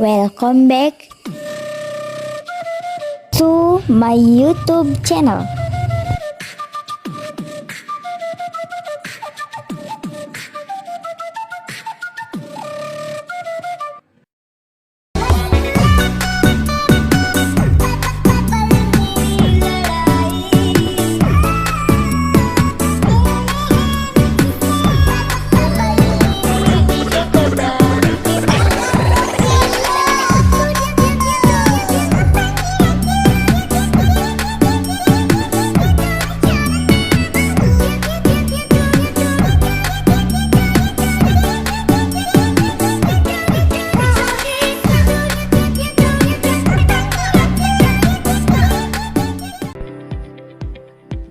Welcome back to my YouTube channel.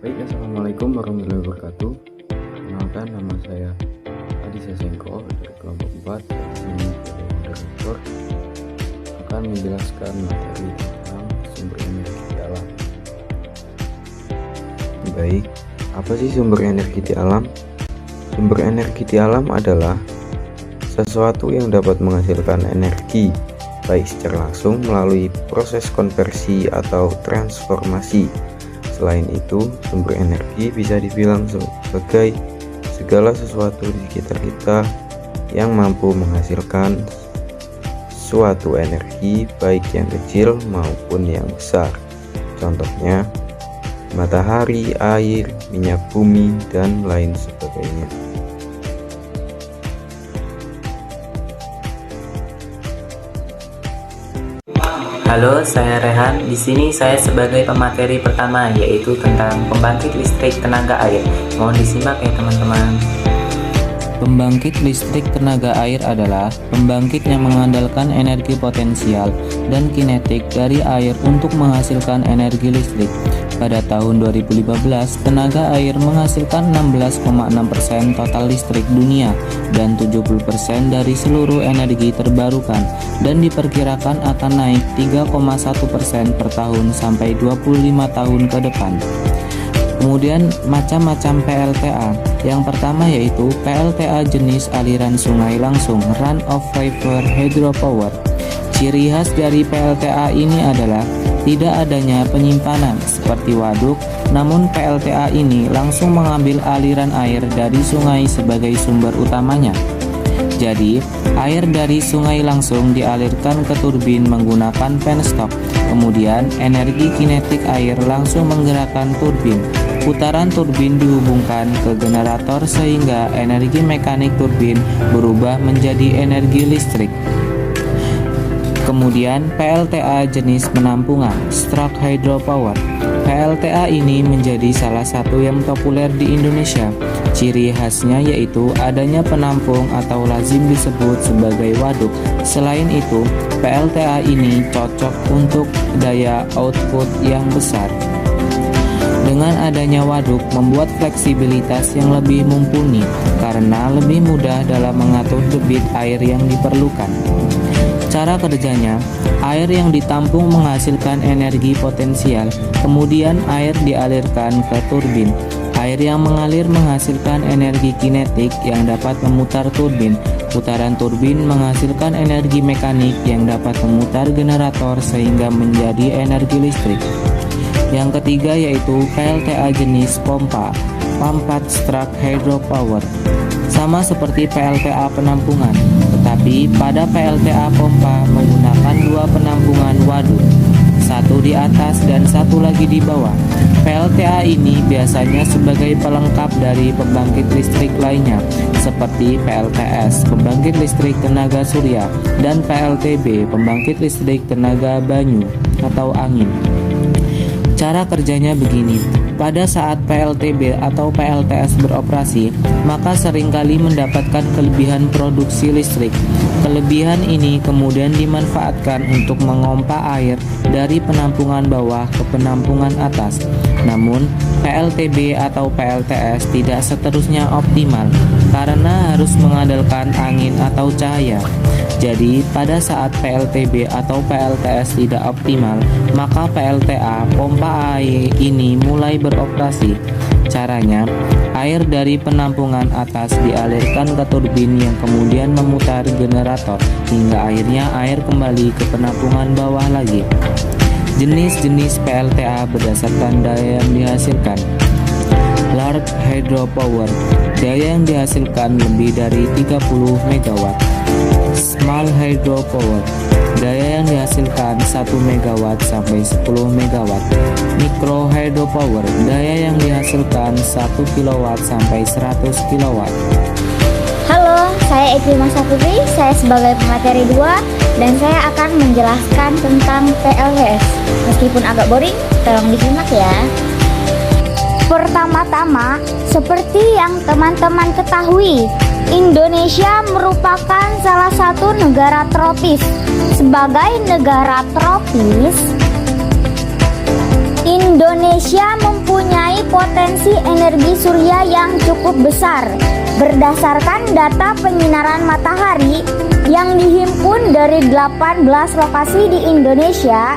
Baik, assalamualaikum warahmatullahi wabarakatuh. Perkenalkan, nama saya Adi Sasengko dari kelompok 4. Ini sebagai moderator akan menjelaskan materi tentang sumber energi alam. Baik, apa sih sumber energi di alam? Sumber energi di alam adalah sesuatu yang dapat menghasilkan energi baik secara langsung melalui proses konversi atau transformasi. Selain itu, sumber energi bisa dibilang sebagai segala sesuatu di sekitar kita yang mampu menghasilkan suatu energi baik yang kecil maupun yang besar. Contohnya, matahari, air, minyak bumi, dan lain sebagainya. Halo, saya Rehan. Di sini saya sebagai pemateri pertama, yaitu tentang pembangkit listrik tenaga air. Mohon disimak ya teman-teman. Pembangkit listrik tenaga air adalah pembangkit yang mengandalkan energi potensial dan kinetik dari air untuk menghasilkan energi listrik. Pada tahun 2015, tenaga air menghasilkan 16,6% total listrik dunia dan 70% dari seluruh energi terbarukan, dan diperkirakan akan naik 3,1% per tahun sampai 25 tahun ke depan. Kemudian macam-macam PLTA. Yang pertama yaitu PLTA jenis aliran sungai langsung, run of river hydropower. Ciri khas dari PLTA ini adalah tidak adanya penyimpanan seperti waduk, namun PLTA ini langsung mengambil aliran air dari sungai sebagai sumber utamanya. Jadi, air dari sungai langsung dialirkan ke turbin menggunakan penstock. Kemudian, energi kinetik air langsung menggerakkan turbin. Putaran turbin dihubungkan ke generator sehingga energi mekanik turbin berubah menjadi energi listrik. Kemudian PLTA jenis penampungan, stroke hydropower. PLTA ini menjadi salah satu yang populer di Indonesia. Ciri khasnya yaitu adanya penampung atau lazim disebut sebagai waduk. Selain itu, PLTA ini cocok untuk daya output yang besar. Dengan adanya waduk membuat fleksibilitas yang lebih mumpuni karena lebih mudah dalam mengatur debit air yang diperlukan. Cara kerjanya, air yang ditampung menghasilkan energi potensial, kemudian air dialirkan ke turbin. Air yang mengalir menghasilkan energi kinetik yang dapat memutar turbin. Putaran turbin menghasilkan energi mekanik yang dapat memutar generator sehingga menjadi energi listrik. Yang ketiga yaitu PLTA jenis pompa, pumped stroke hydropower. Sama seperti PLTA penampungan, tetapi pada PLTA pompa menggunakan dua penampungan waduk, satu di atas dan satu lagi di bawah. PLTA ini biasanya sebagai pelengkap dari pembangkit listrik lainnya, seperti PLTS, pembangkit listrik tenaga surya, dan PLTB, pembangkit listrik tenaga banyu atau angin. Cara kerjanya begini, pada saat PLTB atau PLTS beroperasi, maka seringkali mendapatkan kelebihan produksi listrik. Kelebihan ini kemudian dimanfaatkan untuk memompa air dari penampungan bawah ke penampungan atas. Namun, PLTB atau PLTS tidak seterusnya optimal karena harus mengandalkan angin atau cahaya. Jadi, pada saat PLTB atau PLTS tidak optimal, maka PLTA pompa air ini mulai beroperasi. Caranya, air dari penampungan atas dialirkan ke turbin yang kemudian memutar generator hingga akhirnya air kembali ke penampungan bawah lagi. Jenis-jenis PLTA berdasarkan daya yang dihasilkan. Large hydropower, daya yang dihasilkan lebih dari 30 MW. Small hydropower, daya yang dihasilkan 1 MW sampai 10 MW. Micro hydropower, daya yang dihasilkan 1 kW sampai 100 kW. Halo, saya Ikrimah Saputri, saya sebagai pemateri 2 dan saya akan menjelaskan tentang PLTS. Meskipun agak boring, tolong disimak ya. Pertama-tama, seperti yang teman-teman ketahui, Indonesia merupakan salah satu negara tropis. Sebagai negara tropis, Indonesia mempunyai potensi energi surya yang cukup besar. Berdasarkan data penyinaran matahari yang dihimpun dari 18 lokasi di Indonesia,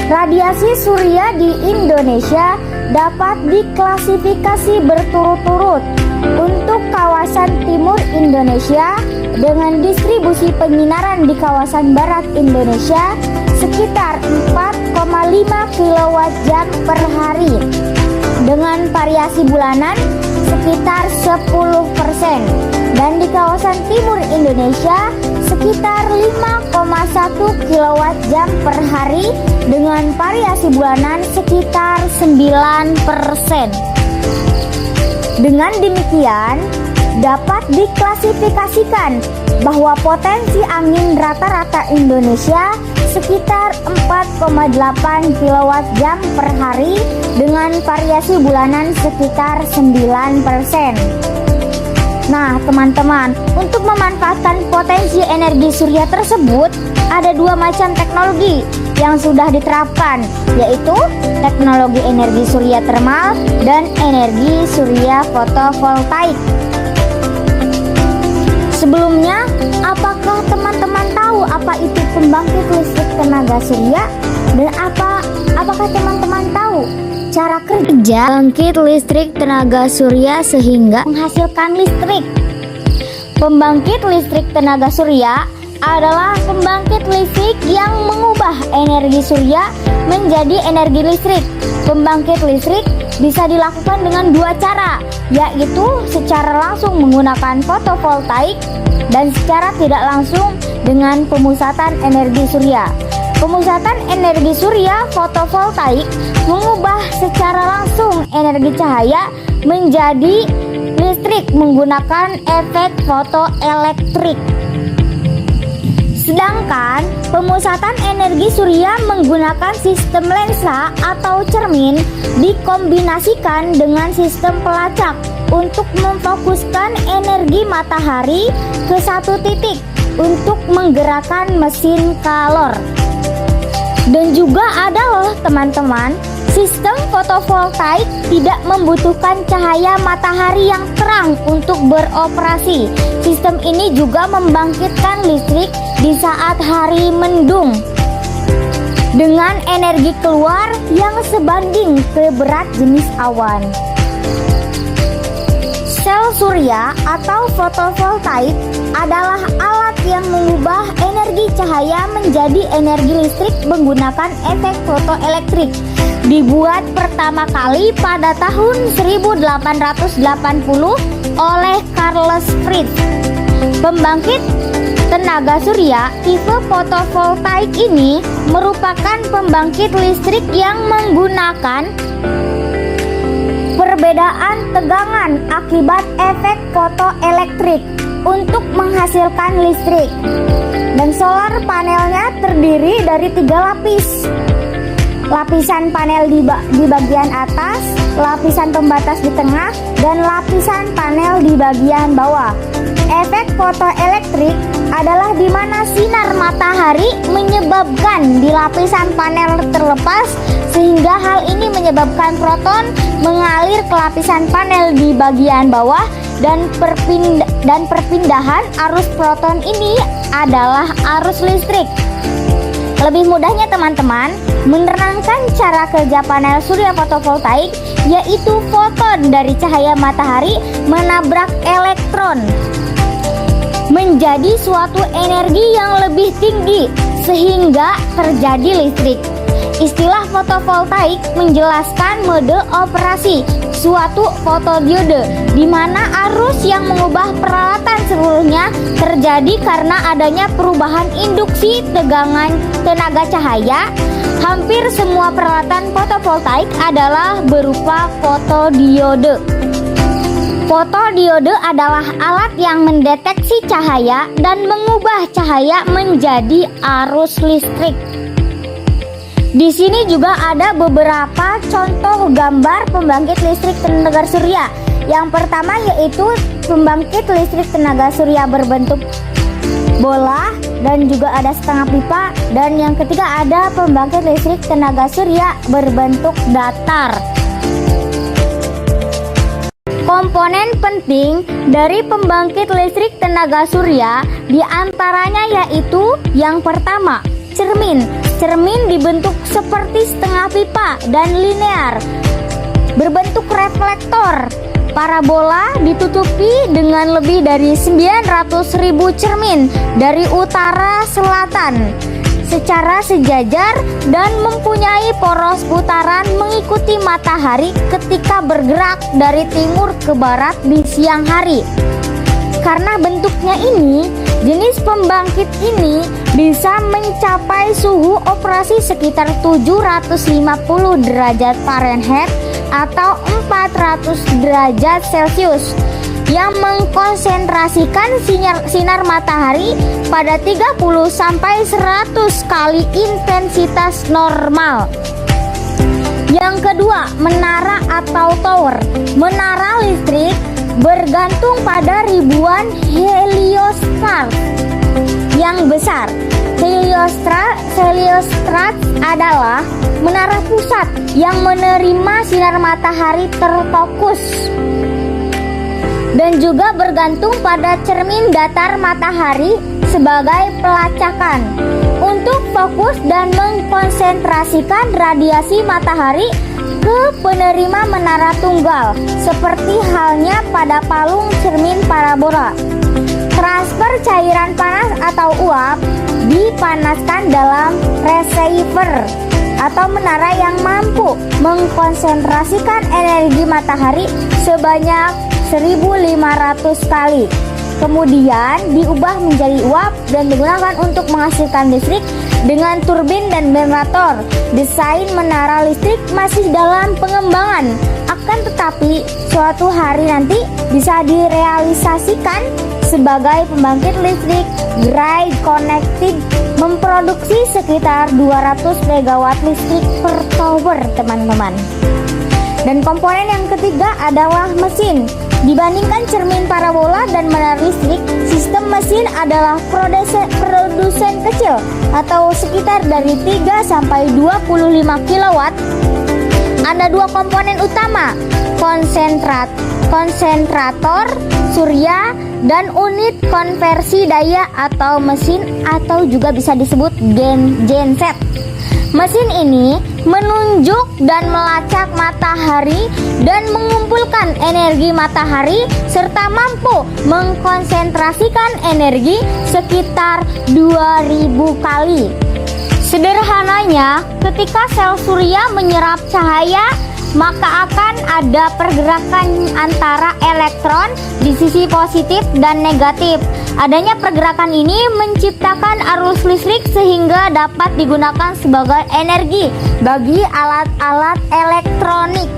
radiasi surya di Indonesia dapat diklasifikasi berturut-turut. Untuk kawasan timur Indonesia dengan distribusi penyinaran di kawasan barat Indonesia sekitar 4,5 kWh per hari dengan variasi bulanan sekitar 10%, dan di kawasan timur Indonesia sekitar 5,1 kWh per hari dengan variasi bulanan sekitar 9%. Dengan demikian, dapat diklasifikasikan bahwa potensi angin rata-rata Indonesia sekitar 4,8 kWh per hari dengan variasi bulanan sekitar 9%. Nah, teman-teman, untuk memanfaatkan potensi energi surya tersebut, ada dua macam teknologi yang sudah diterapkan, yaitu teknologi energi surya termal dan energi surya fotovoltaik. Sebelumnya, apakah teman-teman tahu apa itu pembangkit listrik tenaga surya? Dan apakah teman-teman tahu cara kerja pembangkit listrik tenaga surya sehingga menghasilkan listrik? Pembangkit listrik tenaga surya adalah pembangkit listrik yang mengubah energi surya menjadi energi listrik. Pembangkit listrik bisa dilakukan dengan dua cara, yaitu secara langsung menggunakan fotovoltaik dan secara tidak langsung dengan pemusatan energi surya. Pemusatan energi surya fotovoltaik mengubah secara langsung energi cahaya menjadi listrik menggunakan efek fotoelektrik. Sedangkan pemusatan energi surya menggunakan sistem lensa atau cermin dikombinasikan dengan sistem pelacak untuk memfokuskan energi matahari ke satu titik untuk menggerakkan mesin kalor. Dan juga ada loh teman-teman, sistem fotovoltaik tidak membutuhkan cahaya matahari yang terang untuk beroperasi. Sistem ini juga membangkitkan listrik di saat hari mendung dengan energi keluar yang sebanding ke berat jenis awan. Sel surya atau fotovoltaik adalah alat yang mengubah energi cahaya menjadi energi listrik menggunakan efek fotoelektrik. Dibuat pertama kali pada tahun 1880 oleh Carlos Fried. Pembangkit tenaga surya tipe fotovoltaik ini merupakan pembangkit listrik yang menggunakan perbedaan tegangan akibat efek fotoelektrik untuk menghasilkan listrik. Dan solar panelnya terdiri dari 3 lapis. Lapisan panel di bagian atas, lapisan pembatas di tengah, dan lapisan panel di bagian bawah. Efek fotoelektrik adalah di mana sinar matahari menyebabkan di lapisan panel terlepas, sehingga hal ini menyebabkan proton mengalir ke lapisan panel di bagian bawah, dan perpindahan arus proton ini adalah arus listrik. Lebih mudahnya teman-teman, menerangkan cara kerja panel surya fotovoltaik yaitu foton dari cahaya matahari menabrak elektron menjadi suatu energi yang lebih tinggi sehingga terjadi listrik. Istilah fotovoltaik menjelaskan mode operasi suatu fotodiode di mana arus yang mengubah peralatan seluruhnya terjadi karena adanya perubahan induksi tegangan tenaga cahaya. Hampir semua peralatan fotovoltaik adalah berupa fotodiode. Fotodiode adalah alat yang mendeteksi cahaya dan mengubah cahaya menjadi arus listrik. Di sini juga ada beberapa contoh gambar pembangkit listrik tenaga surya. Yang pertama yaitu pembangkit listrik tenaga surya berbentuk bola dan juga ada setengah pipa, dan yang ketiga ada pembangkit listrik tenaga surya berbentuk datar. Komponen penting dari pembangkit listrik tenaga surya diantaranya yaitu yang pertama, cermin. Cermin dibentuk seperti setengah pipa dan linear, berbentuk reflektor. Parabola ditutupi dengan lebih dari 900.000 cermin dari utara selatan secara sejajar dan mempunyai poros putaran mengikuti matahari ketika bergerak dari timur ke barat di siang hari. Karena bentuknya ini, jenis pembangkit ini bisa mencapai suhu operasi sekitar 750 derajat Fahrenheit atau 400 derajat Celcius yang mengkonsentrasikan sinar matahari pada 30 sampai 100 kali intensitas normal. Yang kedua, menara atau tower. Menara listrik bergantung pada ribuan heliostat yang besar. Heliostat adalah menara pusat yang menerima sinar matahari terfokus dan juga bergantung pada cermin datar matahari sebagai pelacakan untuk fokus dan mengkonsentrasikan radiasi matahari ke penerima menara tunggal, seperti halnya pada palung cermin parabola. Transfer cairan panas atau uap dipanaskan dalam receiver atau menara yang mampu mengkonsentrasikan energi matahari sebanyak 1.500 kali. Kemudian diubah menjadi uap dan digunakan untuk menghasilkan listrik dengan turbin dan generator. Desain menara listrik masih dalam pengembangan, akan tetapi suatu hari nanti bisa direalisasikan sebagai pembangkit listrik grid connected, memproduksi sekitar 200 MW listrik per tower, teman-teman. Dan komponen yang ketiga adalah mesin. Dibandingkan cermin parabola dan menara listrik, sistem mesin adalah produsen kecil atau sekitar dari 3 sampai 25 kW. Ada dua komponen utama, konsentrator surya dan unit konversi daya atau mesin atau juga bisa disebut genset. Mesin ini menunjuk dan melacak matahari dan mengumpulkan energi matahari serta mampu mengkonsentrasikan energi sekitar 2000 kali. Sederhananya, ketika sel surya menyerap cahaya, maka akan ada pergerakan antara elektron di sisi positif dan negatif. Adanya pergerakan ini menciptakan arus listrik sehingga dapat digunakan sebagai energi bagi alat-alat elektronik.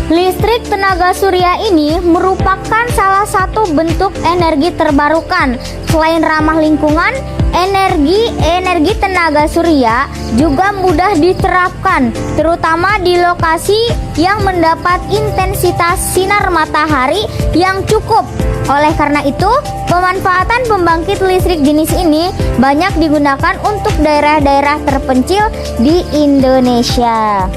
Listrik tenaga surya ini merupakan salah satu bentuk energi terbarukan. Selain ramah lingkungan, energi tenaga surya juga mudah diterapkan, terutama di lokasi yang mendapat intensitas sinar matahari yang cukup. Oleh karena itu, pemanfaatan pembangkit listrik jenis ini banyak digunakan untuk daerah-daerah terpencil di Indonesia.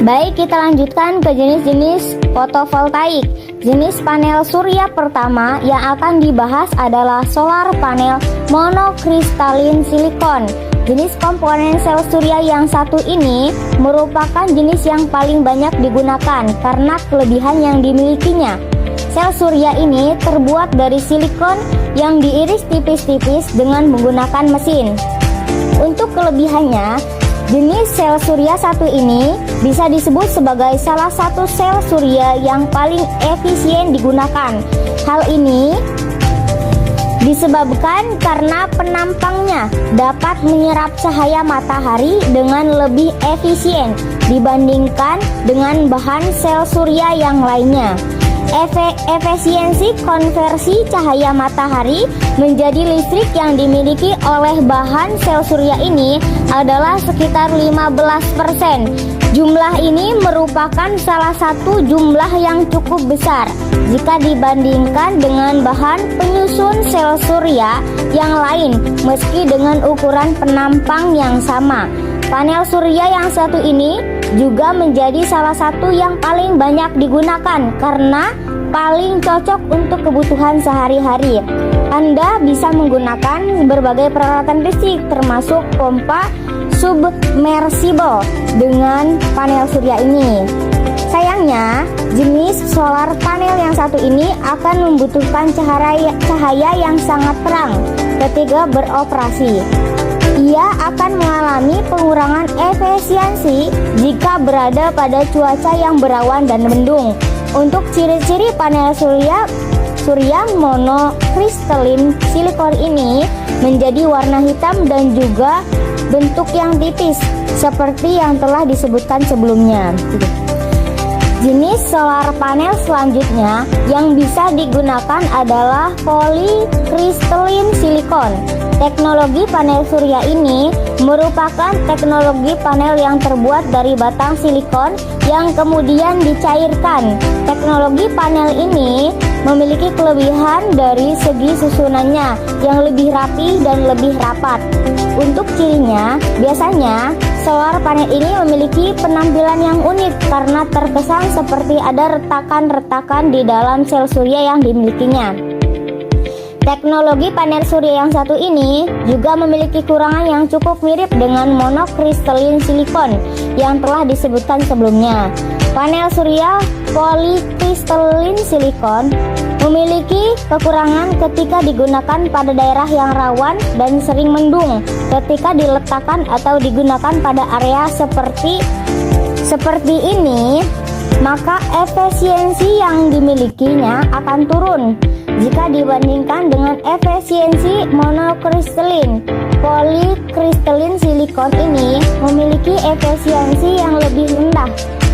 Baik, kita lanjutkan ke jenis-jenis fotovoltaik. Jenis panel surya pertama yang akan dibahas adalah solar panel monokristalin silikon. Jenis komponen sel surya yang satu ini merupakan jenis yang paling banyak digunakan karena kelebihan yang dimilikinya. Sel surya ini terbuat dari silikon yang diiris tipis-tipis dengan menggunakan mesin. Untuk kelebihannya, jenis sel surya satu ini bisa disebut sebagai salah satu sel surya yang paling efisien digunakan. Hal ini disebabkan karena penampangnya dapat menyerap cahaya matahari dengan lebih efisien dibandingkan dengan bahan sel surya yang lainnya. Efisiensi konversi cahaya matahari menjadi listrik yang dimiliki oleh bahan sel surya ini adalah sekitar 15%. Jumlah ini merupakan salah satu jumlah yang cukup besar jika dibandingkan dengan bahan penyusun sel surya yang lain meski dengan ukuran penampang yang sama. Panel surya yang satu ini juga menjadi salah satu yang paling banyak digunakan karena paling cocok untuk kebutuhan sehari-hari. Anda bisa menggunakan berbagai peralatan listrik termasuk pompa submersible dengan panel surya ini. Sayangnya, jenis solar panel yang satu ini akan membutuhkan cahaya yang sangat terang ketika beroperasi. Ia akan mengalami pengurangan efisiensi jika berada pada cuaca yang berawan dan mendung. Untuk ciri-ciri panel surya monokristalin silikon ini menjadi warna hitam dan juga bentuk yang tipis seperti yang telah disebutkan sebelumnya. Jenis solar panel selanjutnya yang bisa digunakan adalah polycrystalline silicon. Teknologi panel surya ini merupakan teknologi panel yang terbuat dari batang silikon yang kemudian dicairkan. Teknologi panel ini memiliki kelebihan dari segi susunannya yang lebih rapi dan lebih rapat. Untuk cirinya, biasanya solar panel ini memiliki penampilan yang unik karena terkesan seperti ada retakan-retakan di dalam sel surya yang dimilikinya. Teknologi panel surya yang satu ini juga memiliki kekurangan yang cukup mirip dengan monokristalin silikon yang telah disebutkan sebelumnya. Panel surya polycrystalline silicon memiliki kekurangan ketika digunakan pada daerah yang rawan dan sering mendung. Ketika diletakkan atau digunakan pada area seperti ini, maka efisiensi yang dimilikinya akan turun jika dibandingkan dengan efisiensi monokristalin. Polycrystalline silikon ini memiliki efisiensi yang lebih rendah.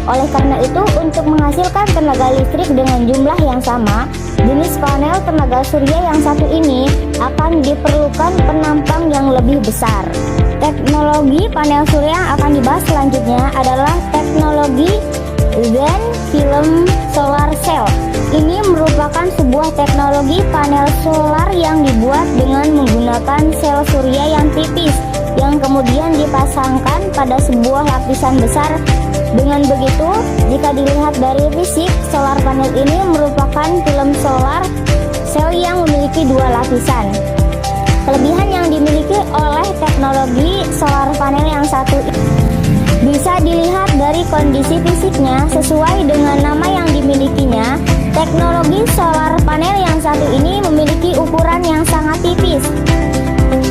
Oleh karena itu, untuk menghasilkan tenaga listrik dengan jumlah yang sama, jenis panel tenaga surya yang satu ini akan diperlukan penampang yang lebih besar. Teknologi panel surya yang akan dibahas selanjutnya adalah teknologi thin film solar cell. Ini merupakan sebuah teknologi panel solar yang dibuat dengan menggunakan sel surya yang tipis yang kemudian dipasangkan pada sebuah lapisan besar. Dengan begitu, jika dilihat dari fisik, solar panel ini merupakan film solar sel yang memiliki dua lapisan. Kelebihan yang dimiliki oleh teknologi solar panel yang satu ini bisa dilihat dari kondisi fisiknya sesuai dengan nama yang dimilikinya. Teknologi solar panel yang satu ini memiliki ukuran yang sangat tipis.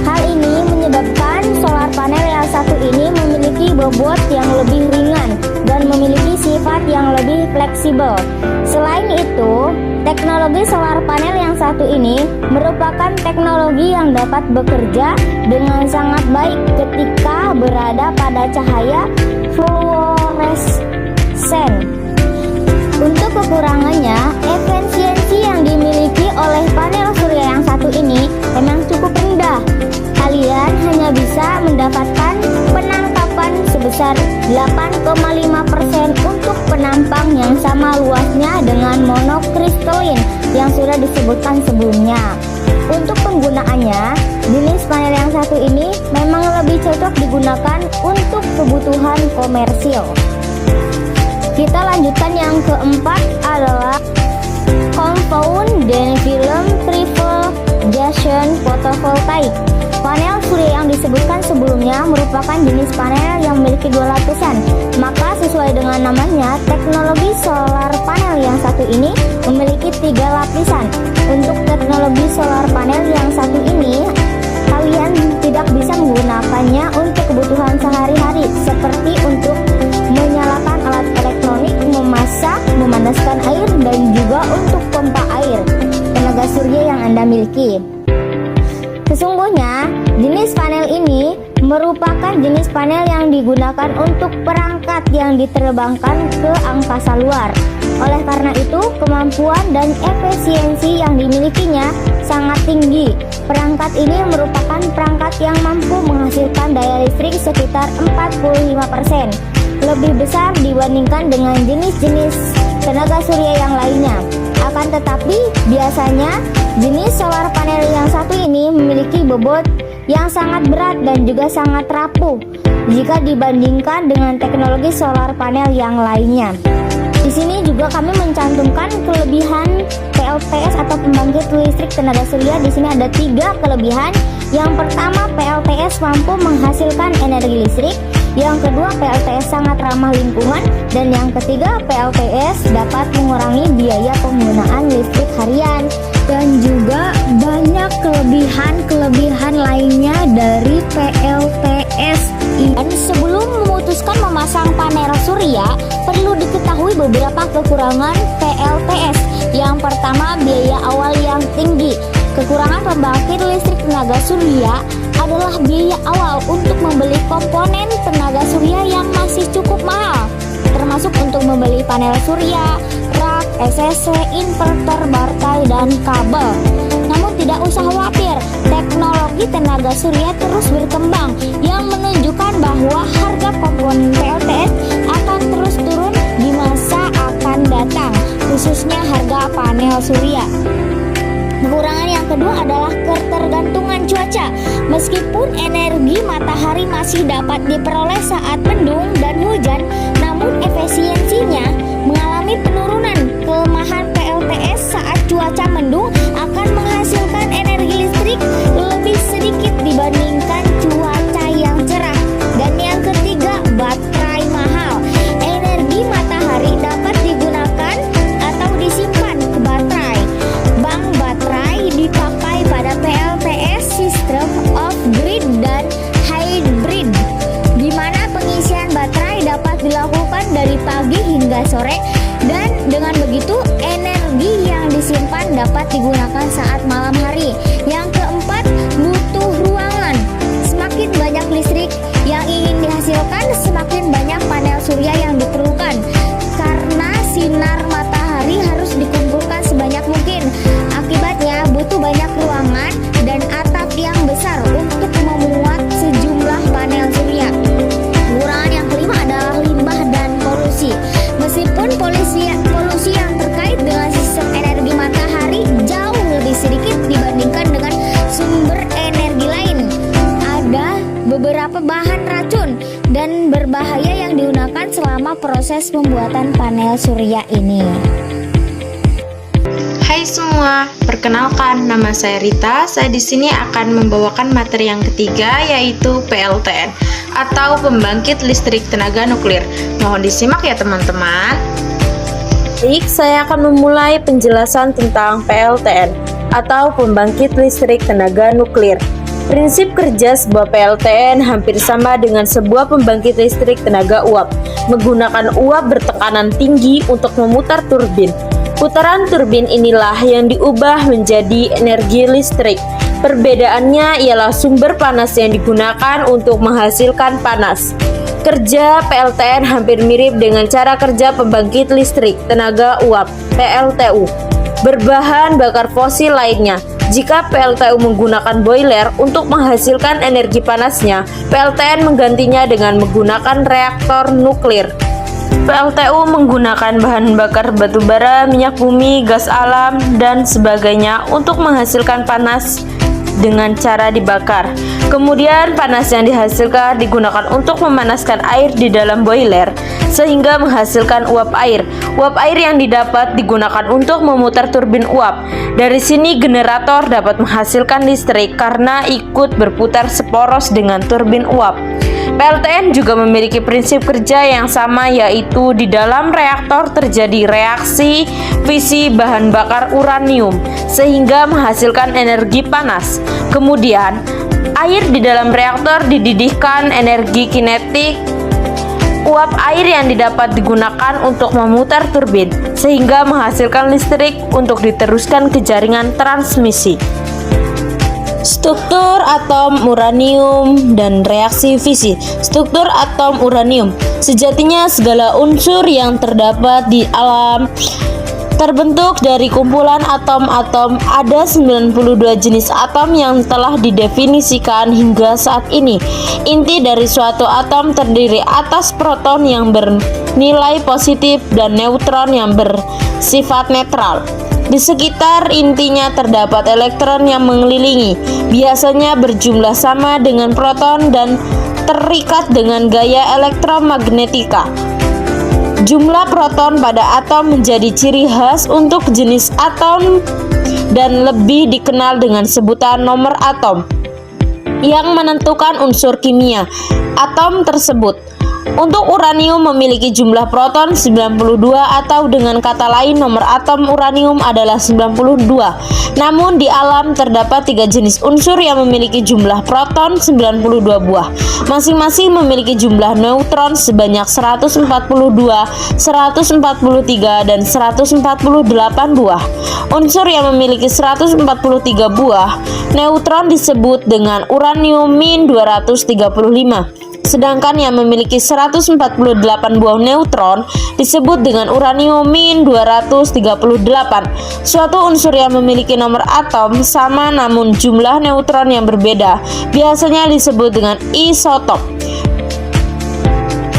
Hal ini menyebabkan solar panel yang satu ini memiliki bobot yang lebih ringan dan memiliki sifat yang lebih fleksibel. Selain itu, teknologi solar panel yang satu ini merupakan teknologi yang dapat bekerja dengan sangat baik ketika berada pada cahaya fluoresen. Untuk kekurangannya, efisiensi yang dimiliki oleh panel surya yang satu ini memang cukup rendah. Kalian hanya bisa mendapatkan penangkapan sebesar 8,5% untuk penampang yang sama luasnya dengan monokristalin yang sudah disebutkan sebelumnya. Untuk penggunaannya, jenis panel yang satu ini memang lebih cocok digunakan untuk kebutuhan komersil. Kita lanjutkan yang keempat adalah compound thin film triple junction photovoltaic. Panel surya yang disebutkan sebelumnya merupakan jenis panel yang memiliki dua lapisan. Maka sesuai dengan namanya, teknologi solar panel yang satu ini memiliki 3 lapisan. Untuk teknologi solar panel yang satu ini, kalian tidak bisa menggunakannya untuk kebutuhan sehari-hari seperti untuk menyalakan alat elektronik, memasak, memanaskan air, dan juga untuk pompa air tenaga surya yang Anda miliki. Sesungguhnya, jenis panel ini merupakan jenis panel yang digunakan untuk perangkat yang diterbangkan ke angkasa luar. Oleh karena itu, kemampuan dan efisiensi yang dimilikinya sangat tinggi. Perangkat ini merupakan perangkat yang mampu menghasilkan daya listrik sekitar 45%, lebih besar dibandingkan dengan jenis-jenis tenaga surya yang lainnya. Akan tetapi, biasanya jenis solar panel yang satu ini memiliki bobot yang sangat berat dan juga sangat rapuh jika dibandingkan dengan teknologi solar panel yang lainnya. Di sini juga kami mencantumkan kelebihan PLTS atau pembangkit listrik tenaga surya. Di sini ada 3 kelebihan. Yang pertama, PLTS mampu menghasilkan energi listrik. Yang kedua, PLTS sangat ramah lingkungan. Dan yang ketiga, PLTS dapat mengurangi biaya penggunaan listrik harian. Dan juga banyak kelebihan lainnya dari PLTS. Dan sebelum memutuskan memasang panel surya, perlu diketahui beberapa kekurangan PLTS. Yang pertama, biaya awal yang tinggi. Kekurangan pembangkit listrik tenaga surya adalah biaya awal untuk membeli komponen tenaga surya yang masih cukup mahal, termasuk untuk membeli panel surya, rak, SSC, inverter, baterai, dan kabel. Namun tidak usah khawatir, teknologi tenaga surya terus berkembang yang menunjukkan bahwa harga komponen PLTS akan terus turun di masa akan datang, khususnya harga panel surya. Kekurangan yang kedua adalah ketergantungan cuaca. Meskipun energi matahari masih dapat diperoleh saat mendung dan hujan, namun efisiensinya mengalami penurunan. Kelemahan PLTS saat cuaca mendung akan menghasilkan energi listrik lebih sedikit dibandingkan cuaca yang cerah. Dan yang ketiga, baterai mahal. Energi matahari dapat digunakan atau disimpan ke baterai. Bank baterai dipakai pada PLTS System of Grid dan Hybrid, di mana pengisian baterai dapat dilakukan dari pagi hingga sore, dan dengan begitu energi yang disimpan dapat digunakan saat malam hari. Yang keempat, butuh ruangan. Semakin banyak listrik yang ingin dihasilkan, semakin banyak panel surya yang diperlukan, karena sinar matahari harus dikumpulkan sebanyak mungkin. Akibatnya butuh banyak ruangan dan atap yang besar untuk memuat sejumlah panel surya. Kekurangan yang kelima adalah limbah dan polusi. Meskipun polusi yang terkait dengan sistem energi matahari jauh lebih sedikit dibandingkan dengan sumber energi lain, ada beberapa bahan racun dan berbahaya yang digunakan selama proses pembuatan panel surya ini. Hai semua, perkenalkan nama saya Rita. Saya di sini akan membawakan materi yang ketiga, yaitu PLTN atau pembangkit listrik tenaga nuklir. Mohon disimak ya teman-teman. Baik, saya akan memulai penjelasan tentang PLTN atau pembangkit listrik tenaga nuklir. Prinsip kerja sebuah PLTN hampir sama dengan sebuah pembangkit listrik tenaga uap, menggunakan uap bertekanan tinggi untuk memutar turbin. Putaran turbin inilah yang diubah menjadi energi listrik. Perbedaannya ialah sumber panas yang digunakan untuk menghasilkan panas. Kerja PLTN hampir mirip dengan cara kerja pembangkit listrik tenaga uap (PLTU) berbahan bakar fosil lainnya. Jika PLTU menggunakan boiler untuk menghasilkan energi panasnya, PLTN menggantinya dengan menggunakan reaktor nuklir. PLTU menggunakan bahan bakar batu bara, minyak bumi, gas alam, dan sebagainya untuk menghasilkan panas dengan cara dibakar. Kemudian panas yang dihasilkan digunakan untuk memanaskan air di dalam boiler sehingga menghasilkan uap air. Uap air yang didapat digunakan untuk memutar turbin uap. Dari sini generator dapat menghasilkan listrik karena ikut berputar seporos dengan turbin uap. PLTN juga memiliki prinsip kerja yang sama, yaitu di dalam reaktor terjadi reaksi fisi bahan bakar uranium sehingga menghasilkan energi panas. Kemudian air di dalam reaktor dididihkan energi kinetik. Uap air yang didapat digunakan untuk memutar turbin sehingga menghasilkan listrik untuk diteruskan ke jaringan transmisi. Struktur atom uranium dan reaksi fisi. Struktur atom uranium. Sejatinya segala unsur yang terdapat di alam terbentuk dari kumpulan atom-atom. Ada 92 jenis atom yang telah didefinisikan hingga saat ini. Inti dari suatu atom terdiri atas proton yang bernilai positif dan neutron yang bersifat netral. Di sekitar intinya terdapat elektron yang mengelilingi, biasanya berjumlah sama dengan proton dan terikat dengan gaya elektromagnetika. Jumlah proton pada atom menjadi ciri khas untuk jenis atom dan lebih dikenal dengan sebutan nomor atom yang menentukan unsur kimia atom tersebut. Untuk uranium memiliki jumlah proton 92 atau dengan kata lain nomor atom uranium adalah 92. Namun di alam terdapat 3 jenis unsur yang memiliki jumlah proton 92 buah. Masing-masing memiliki jumlah neutron sebanyak 142, 143 dan 148 buah. Unsur yang memiliki 143 buah neutron disebut dengan uranium-235. Sedangkan yang memiliki 148 buah neutron disebut dengan uranium-238. Suatu unsur yang memiliki nomor atom sama namun jumlah neutron yang berbeda biasanya disebut dengan isotop.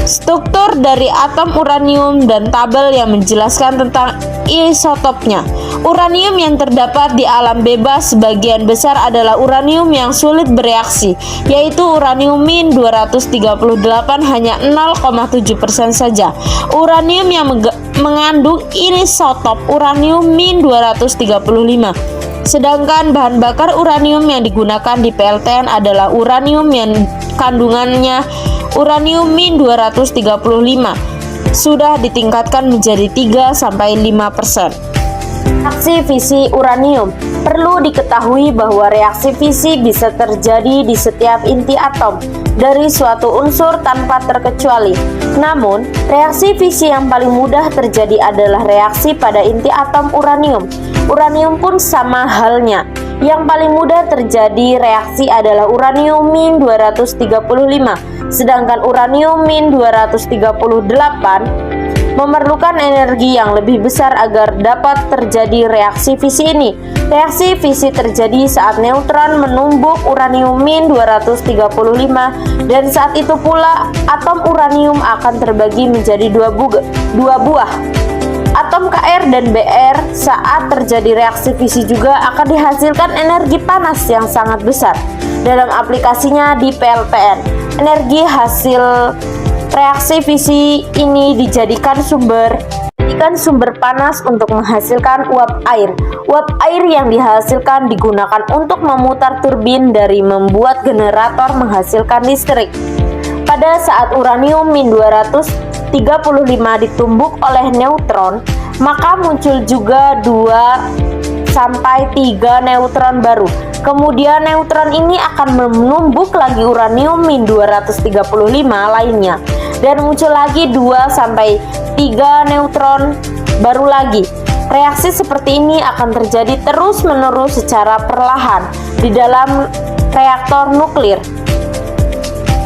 Struktur dari atom uranium dan tabel yang menjelaskan tentang isotopnya. Uranium yang terdapat di alam bebas sebagian besar adalah uranium yang sulit bereaksi, yaitu uranium-238 hanya 0,7% saja. Uranium yang mengandung isotop uranium-235. Sedangkan bahan bakar uranium yang digunakan di PLTN adalah uranium yang kandungannya uranium-235 sudah ditingkatkan menjadi 3-5%. Reaksi fisi uranium. Perlu diketahui bahwa reaksi fisi bisa terjadi di setiap inti atom dari suatu unsur tanpa terkecuali. Namun, reaksi fisi yang paling mudah terjadi adalah reaksi pada inti atom uranium. Uranium pun sama halnya. Yang paling mudah terjadi reaksi adalah uranium-235, sedangkan uranium-238 memerlukan energi yang lebih besar agar dapat terjadi reaksi fisi ini. Reaksi fisi terjadi saat neutron menumbuk uranium-235 dan saat itu pula atom uranium akan terbagi menjadi dua buah. Atom Kr dan Br. Saat terjadi reaksi fisi juga akan dihasilkan energi panas yang sangat besar. Dalam aplikasinya di PLTN, energi hasil reaksi fisi ini dijadikan sumber panas untuk menghasilkan uap air. Uap air yang dihasilkan digunakan untuk memutar turbin dari membuat generator menghasilkan listrik. Pada saat uranium-235 ditumbuk oleh neutron, maka muncul juga 2-3 neutron baru. Kemudian neutron ini akan menumbuk lagi uranium-235 lainnya dan muncul lagi 2-3 neutron baru lagi. Reaksi seperti ini akan terjadi terus-menerus secara perlahan di dalam reaktor nuklir.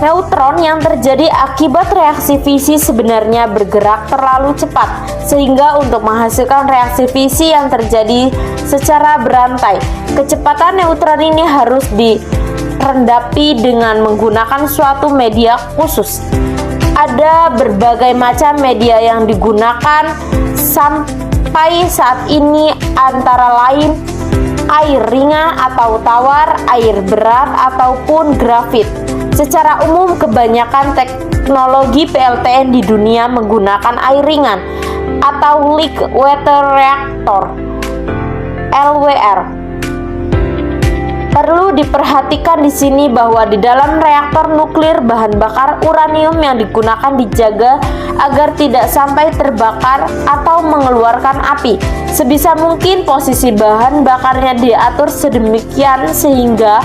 Neutron yang terjadi akibat reaksi fisi sebenarnya bergerak terlalu cepat, sehingga untuk menghasilkan reaksi fisi yang terjadi secara berantai, kecepatan neutron ini harus direndapi dengan menggunakan suatu media khusus. Ada berbagai macam media yang digunakan sampai saat ini, antara lain air ringan atau tawar, air berat ataupun grafit. Secara umum kebanyakan teknologi PLTN di dunia menggunakan air ringan atau liquid water reactor (LWR). Perlu diperhatikan di sini bahwa di dalam reaktor nuklir bahan bakar uranium yang digunakan dijaga agar tidak sampai terbakar atau mengeluarkan api. Sebisa mungkin posisi bahan bakarnya diatur sedemikian sehingga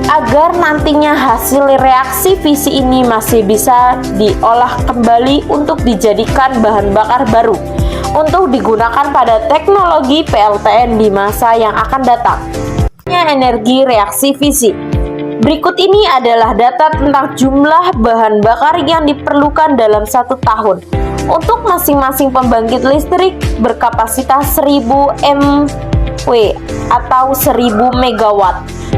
agar nantinya hasil reaksi fisi ini masih bisa diolah kembali untuk dijadikan bahan bakar baru untuk digunakan pada teknologi PLTN di masa yang akan datang. Energi reaksi fisi. Berikut ini adalah data tentang jumlah bahan bakar yang diperlukan dalam 1 tahun untuk masing-masing pembangkit listrik berkapasitas 1000 MW atau 1000 MW.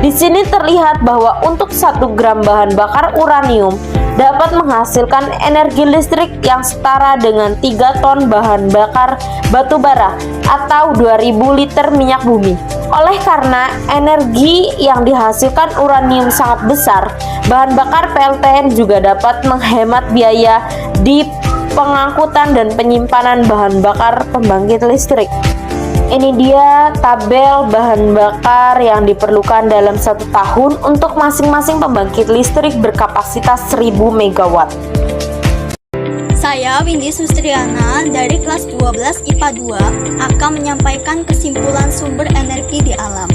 Di sini terlihat bahwa untuk 1 gram bahan bakar uranium dapat menghasilkan energi listrik yang setara dengan 3 ton bahan bakar batu bara atau 2000 liter minyak bumi. Oleh karena energi yang dihasilkan uranium sangat besar, bahan bakar PLTN juga dapat menghemat biaya di pengangkutan dan penyimpanan bahan bakar pembangkit listrik. Ini dia tabel bahan bakar yang diperlukan dalam 1 tahun untuk masing-masing pembangkit listrik berkapasitas 1000 MW. Saya Windy Sustriana dari kelas 12 IPA 2 akan menyampaikan kesimpulan sumber energi di alam.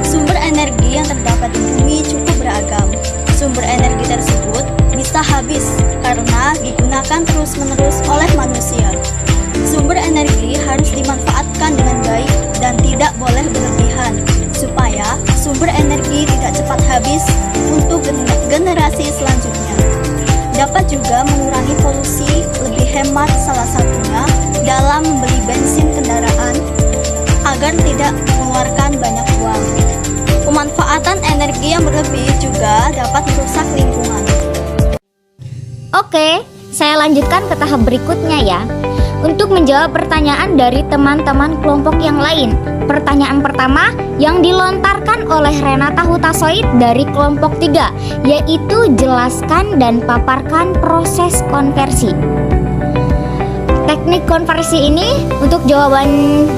Sumber energi yang terdapat di bumi cukup beragam. Sumber energi tersebut bisa habis karena digunakan terus-menerus oleh manusia. Sumber energi harus dimanfaatkan dengan baik dan tidak boleh berlebihan supaya sumber energi tidak cepat habis untuk generasi selanjutnya. Dapat juga mengurangi polusi, lebih hemat salah satunya dalam membeli bensin kendaraan agar tidak mengeluarkan banyak uang. Pemanfaatan energi yang berlebih juga dapat merusak lingkungan. Oke, saya lanjutkan ke tahap berikutnya ya. Untuk menjawab pertanyaan dari teman-teman kelompok yang lain. Pertanyaan pertama yang dilontarkan oleh Renata Hutasoid dari kelompok 3, yaitu jelaskan dan paparkan proses konversi. Teknik konversi ini untuk jawaban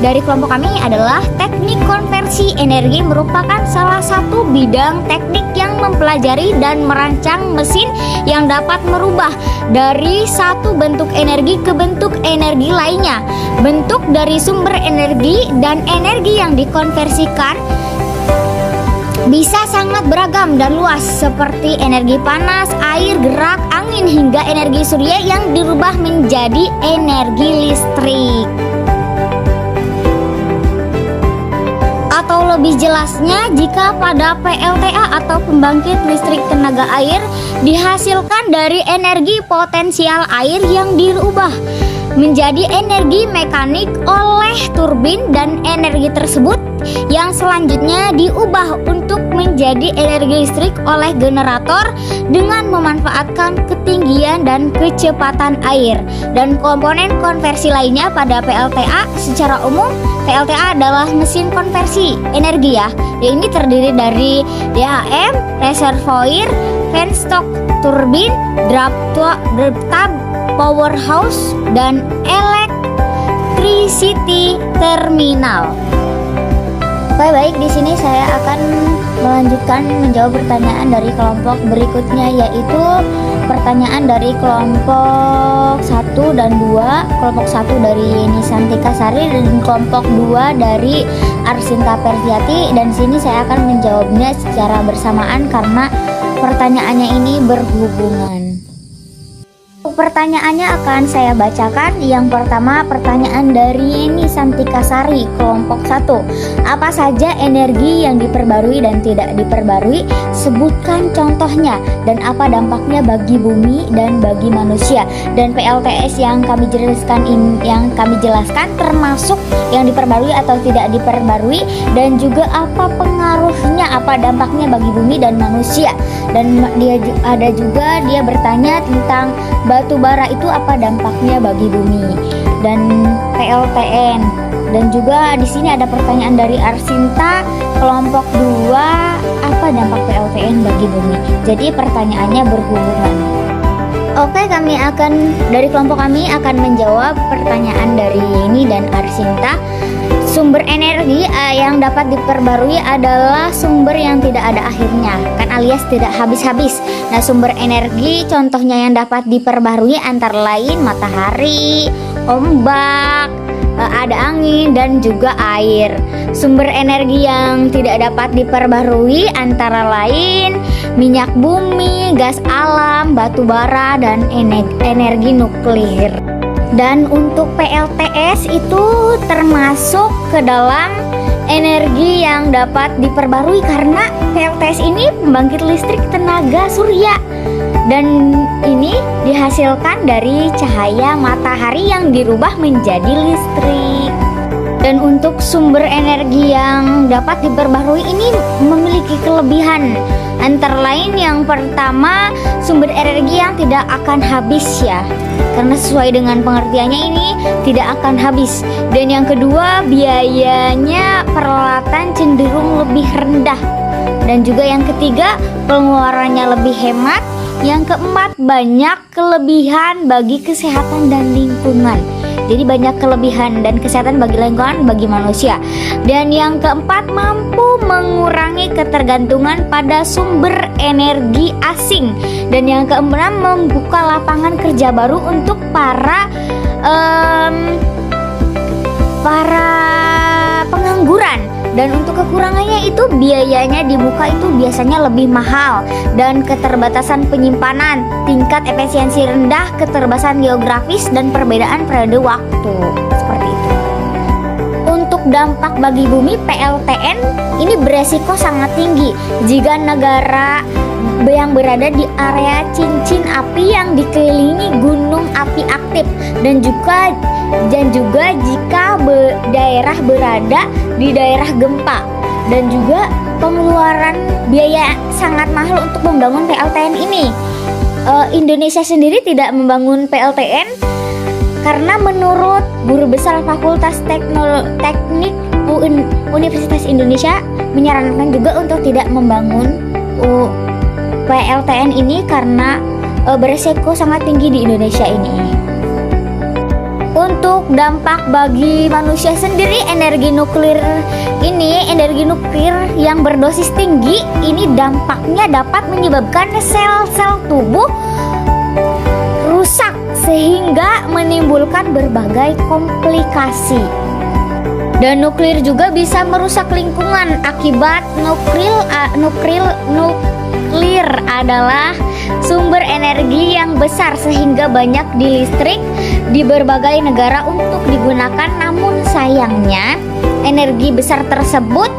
dari kelompok kami adalah teknik konversi energi merupakan salah satu bidang teknik yang mempelajari dan merancang mesin yang dapat merubah dari satu bentuk energi ke bentuk energi lainnya. Bentuk dari sumber energi dan energi yang dikonversikan bisa sangat beragam dan luas seperti energi panas, air, gerak, angin hingga energi surya yang dirubah menjadi energi listrik. Atau lebih jelasnya, jika pada PLTA atau pembangkit listrik tenaga air dihasilkan dari energi potensial air yang dirubah menjadi energi mekanik oleh turbin dan energi tersebut yang selanjutnya diubah untuk menjadi energi listrik oleh generator dengan memanfaatkan ketinggian dan kecepatan air. Dan komponen konversi lainnya pada PLTA secara umum, PLTA adalah mesin konversi energi ya. Ini terdiri dari DHM, reservoir, penstock turbin, drop tub, powerhouse, dan electricity terminal. Oke, baik, di sini saya akan melanjutkan menjawab pertanyaan dari kelompok berikutnya, yaitu pertanyaan dari kelompok 1 dan 2. Kelompok 1 dari Nisantika Sari dan kelompok 2 dari Arsinta Pertiati, dan sini saya akan menjawabnya secara bersamaan karena pertanyaannya ini berhubungan. Pertanyaannya akan saya bacakan. Yang pertama, pertanyaan dari Nisantika Sari, kelompok 1. Apa saja energi yang diperbarui dan tidak diperbarui? Sebutkan contohnya dan apa dampaknya bagi bumi dan bagi manusia. Dan PLTS yang kami jelaskan termasuk yang diperbarui atau tidak diperbarui, dan juga apa pengaruhnya, apa dampaknya bagi bumi dan manusia. Dan dia bertanya tentang batu bara itu apa dampaknya bagi bumi dan PLTN. Dan juga di sini ada pertanyaan dari Arsinta, kelompok 2, apa dampak PLTN bagi bumi? Jadi pertanyaannya berhubungan. Oke, dari kelompok kami akan menjawab pertanyaan dari Yeni dan Arsinta. Sumber energi yang dapat diperbarui adalah sumber yang tidak ada akhirnya, kan alias tidak habis-habis. Nah, sumber energi contohnya yang dapat diperbarui antara lain matahari, ombak, ada angin, dan juga air. Sumber energi yang tidak dapat diperbarui antara lain minyak bumi, gas alam, batu bara, dan energi nuklir. Dan untuk PLTS itu termasuk ke dalam energi yang dapat diperbarui karena PLTS ini pembangkit listrik tenaga surya. Dan ini dihasilkan dari cahaya matahari yang dirubah menjadi listrik. Dan untuk sumber energi yang dapat diperbarui ini memiliki kelebihan. Antara lain yang pertama, sumber energi yang tidak akan habis ya. Karena sesuai dengan pengertiannya ini tidak akan habis. Dan yang kedua, biayanya peralatan cenderung lebih rendah. Dan juga yang ketiga, pengeluarannya lebih hemat. Yang keempat, banyak kelebihan bagi kesehatan dan lingkungan. Jadi banyak kelebihan dan kesehatan bagi lingkungan, bagi manusia. Dan yang keempat, mampu mengurangi ketergantungan pada sumber energi asing. Dan yang keenam, membuka lapangan kerja baru untuk para pengangguran. Dan untuk kekurangannya itu biayanya di muka itu biasanya lebih mahal, dan keterbatasan penyimpanan, tingkat efisiensi rendah, keterbatasan geografis, dan perbedaan periode waktu. Seperti itu. Untuk dampak bagi bumi, PLTN ini beresiko sangat tinggi jika negara yang berada di area cincin api yang dikelilingi gunung api aktif, dan juga jika daerah berada di daerah gempa. Dan juga pengeluaran biaya sangat mahal untuk membangun PLTN ini. Indonesia sendiri tidak membangun PLTN karena menurut Guru Besar Fakultas Teknik Universitas Indonesia menyarankan juga untuk tidak membangun PLTN ini karena beresiko sangat tinggi di Indonesia ini. Untuk dampak bagi manusia sendiri, energi nuklir yang berdosis tinggi ini dampaknya dapat menyebabkan sel-sel tubuh rusak sehingga menimbulkan berbagai komplikasi. Dan nuklir juga bisa merusak lingkungan akibat nuklir adalah sumber energi yang besar sehingga banyak dilistrik di berbagai negara untuk digunakan. Namun sayangnya energi besar tersebut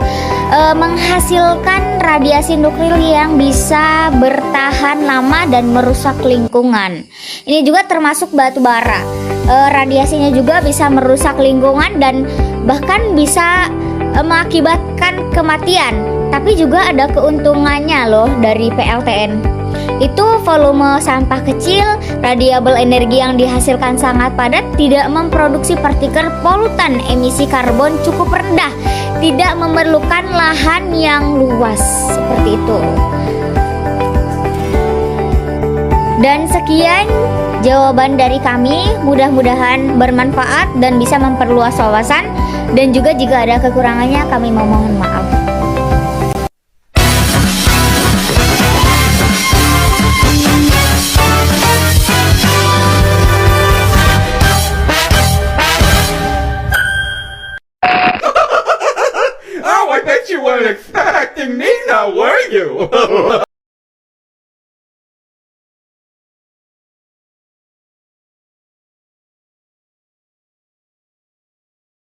menghasilkan radiasi nuklir yang bisa bertahan lama dan merusak lingkungan. Ini juga termasuk batu bara. Radiasinya juga bisa merusak lingkungan dan bahkan bisa mengakibatkan kematian. Tapi juga ada keuntungannya loh dari PLTN. Itu volume sampah kecil, radiable energi yang dihasilkan sangat padat, tidak memproduksi partikel polutan, emisi karbon cukup rendah, tidak memerlukan lahan yang luas. Seperti itu. Dan sekian jawaban dari kami, mudah-mudahan bermanfaat dan bisa memperluas wawasan. Dan juga jika ada kekurangannya kami memohon maaf. Oh, I bet you weren't expecting me now, were you?